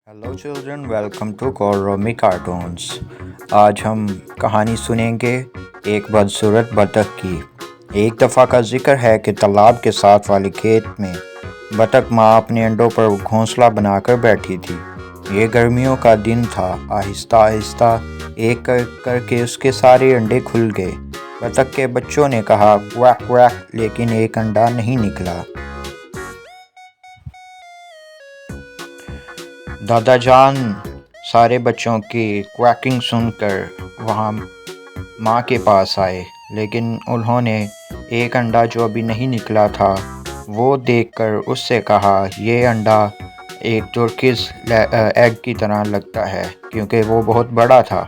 Hello children, welcome to कौरमी cartoons. आज हम कहानी सुनेंगे एक बदसूरत बतख की। एक दफ़ा का जिक्र है कि तालाब के साथ वाले खेत में बतख माँ अपने अंडों पर घोंसला बनाकर बैठी थी। ये गर्मियों का दिन था। आहिस्ता आहिस्ता एक करके उसके सारे अंडे खुल गए। बतख के बच्चों ने कहा क्वैक क्वैक, लेकिन एक अंडा नहीं निकला। दादा जान सारे बच्चों की क्वैकिंग सुनकर वहाँ माँ के पास आए, लेकिन उन्होंने एक अंडा जो अभी नहीं निकला था वो देखकर उससे कहा ये अंडा एक तुर्किश एग की तरह लगता है, क्योंकि वो बहुत बड़ा था।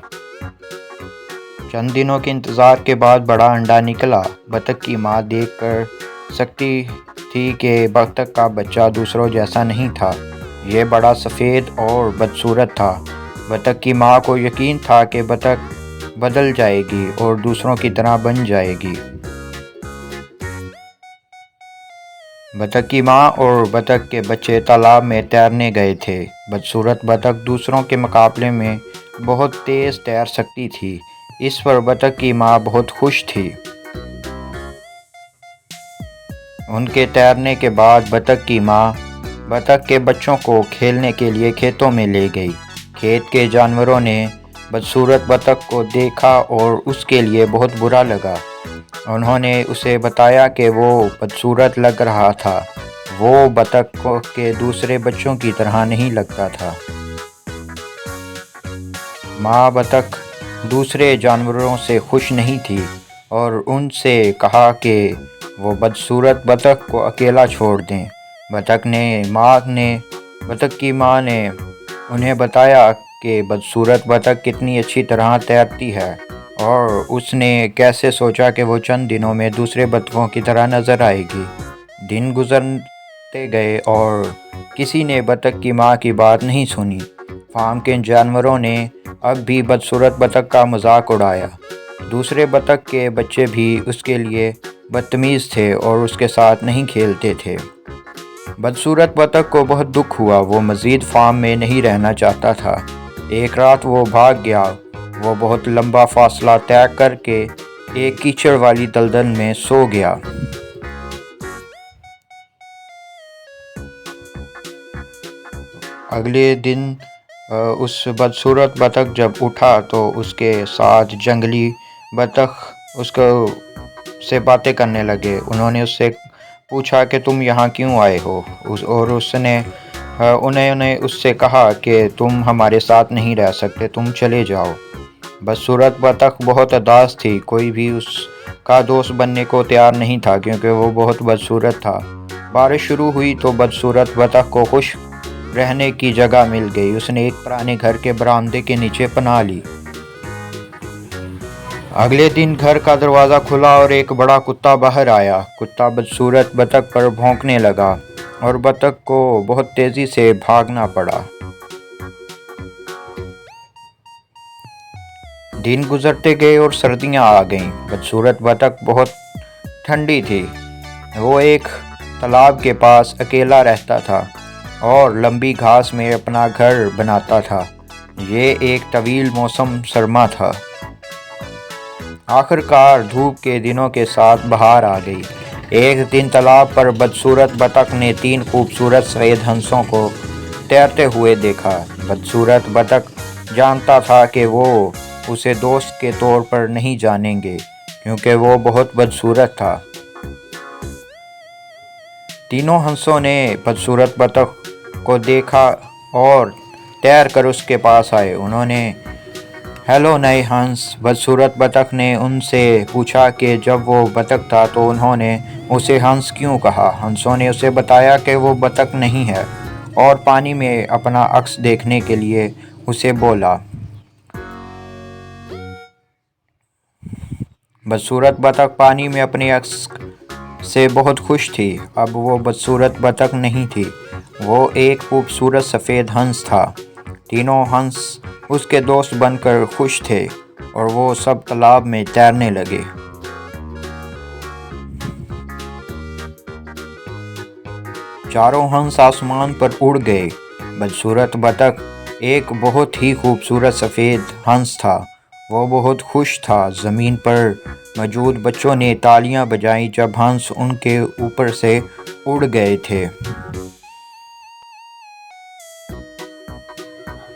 चंद दिनों के इंतज़ार के बाद बड़ा अंडा निकला। बतख की माँ देखकर सकती थी कि बतख का बच्चा दूसरों जैसा नहीं था। ये बड़ा सफ़ेद और बदसूरत था। बतख की माँ को यकीन था कि बतख बदल जाएगी और दूसरों की तरह बन जाएगी। बतख की माँ और बतख के बच्चे तालाब में तैरने गए थे। बदसूरत बतख दूसरों के मुकाबले में बहुत तेज़ तैर सकती थी। इस पर बतख की माँ बहुत खुश थी। उनके तैरने के बाद बतख की माँ बतख के बच्चों को खेलने के लिए खेतों में ले गई। खेत के जानवरों ने बदसूरत बतख को देखा और उसके लिए बहुत बुरा लगा। उन्होंने उसे बताया कि वो बदसूरत लग रहा था। वो बतख के दूसरे बच्चों की तरह नहीं लगता था। माँ बतख दूसरे जानवरों से खुश नहीं थी और उनसे कहा कि वो बदसूरत बतख को अकेला छोड़ दें। बतख की माँ ने उन्हें बताया कि बदसूरत बतख कितनी अच्छी तरह तैरती है, और उसने कैसे सोचा कि वो चंद दिनों में दूसरे बतखों की तरह नज़र आएगी। दिन गुजरते गए और किसी ने बतख की माँ की बात नहीं सुनी। फार्म के जानवरों ने अब भी बदसूरत बतख का मजाक उड़ाया। दूसरे बतख के बच्चे भी उसके लिए बदतमीज़ थे और उसके साथ नहीं खेलते थे। बदसूरत बतख को बहुत दुख हुआ। वो मज़ीद फार्म में नहीं रहना चाहता था। एक रात वो भाग गया। वो बहुत लंबा फासला तय करके एक कीचड़ वाली दलदल में सो गया। अगले दिन उस बदसूरत बतख जब उठा तो उसके साथ जंगली बतख उसको से बातें करने लगे। उन्होंने उससे पूछा कि तुम यहाँ क्यों आए हो, और उसने उन्होंने उससे कहा कि तुम हमारे साथ नहीं रह सकते, तुम चले जाओ। बदसूरत बतख बहुत उदास थी। कोई भी उसका दोस्त बनने को तैयार नहीं था, क्योंकि वो बहुत बदसूरत था। बारिश शुरू हुई तो बदसूरत बतख को खुश रहने की जगह मिल गई। उसने एक पुराने घर के बरामदे के नीचे पनाह ली। अगले दिन घर का दरवाज़ा खुला और एक बड़ा कुत्ता बाहर आया। कुत्ता बदसूरत बतख पर भौंकने लगा और बतख को बहुत तेज़ी से भागना पड़ा। दिन गुजरते गए और सर्दियां आ गईं। बदसूरत बतख बहुत ठंडी थी। वो एक तालाब के पास अकेला रहता था और लंबी घास में अपना घर बनाता था। ये एक तवील मौसम सरमा था। आखिरकार धूप के दिनों के साथ बहार आ गई। एक दिन तालाब पर बदसूरत बतख ने 3 खूबसूरत सफ़ेद हंसों को तैरते हुए देखा। बदसूरत बतख जानता था कि वो उसे दोस्त के तौर पर नहीं जानेंगे, क्योंकि वो बहुत बदसूरत था। तीनों हंसों ने बदसूरत बतख को देखा और तैर कर उसके पास आए। उन्होंने हेलो नए हंस, बदसूरत बतख ने उनसे पूछा कि जब वो बतख था तो उन्होंने उसे हंस क्यों कहा। हंसों ने उसे बताया कि वो बतख नहीं है, और पानी में अपना अक्स देखने के लिए उसे बोला। बदसूरत बतख पानी में अपने अक्स से बहुत खुश थी। अब वो बदसूरत बतख नहीं थी, वो एक खूबसूरत सफ़ेद हंस था। तीनों हंस उसके दोस्त बनकर खुश थे और वो सब तालाब में तैरने लगे। चारों हंस आसमान पर उड़ गए। بدصورت بطخ ایک بہت ہی خوبصورت سفید ہنس تھا۔ وہ بہت خوش تھا۔ زمین پر موجود بچوں نے تالیاں بجائیں جب ہنس ان کے اوپر سے اڑ گئے تھے۔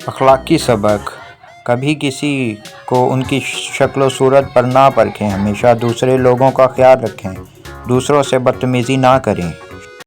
اخلاقی سبق: کبھی کسی کو ان کی شکل و صورت پر نہ پرکھیں۔ ہمیشہ دوسرے لوگوں کا خیال رکھیں۔ دوسروں سے بدتمیزی نہ کریں۔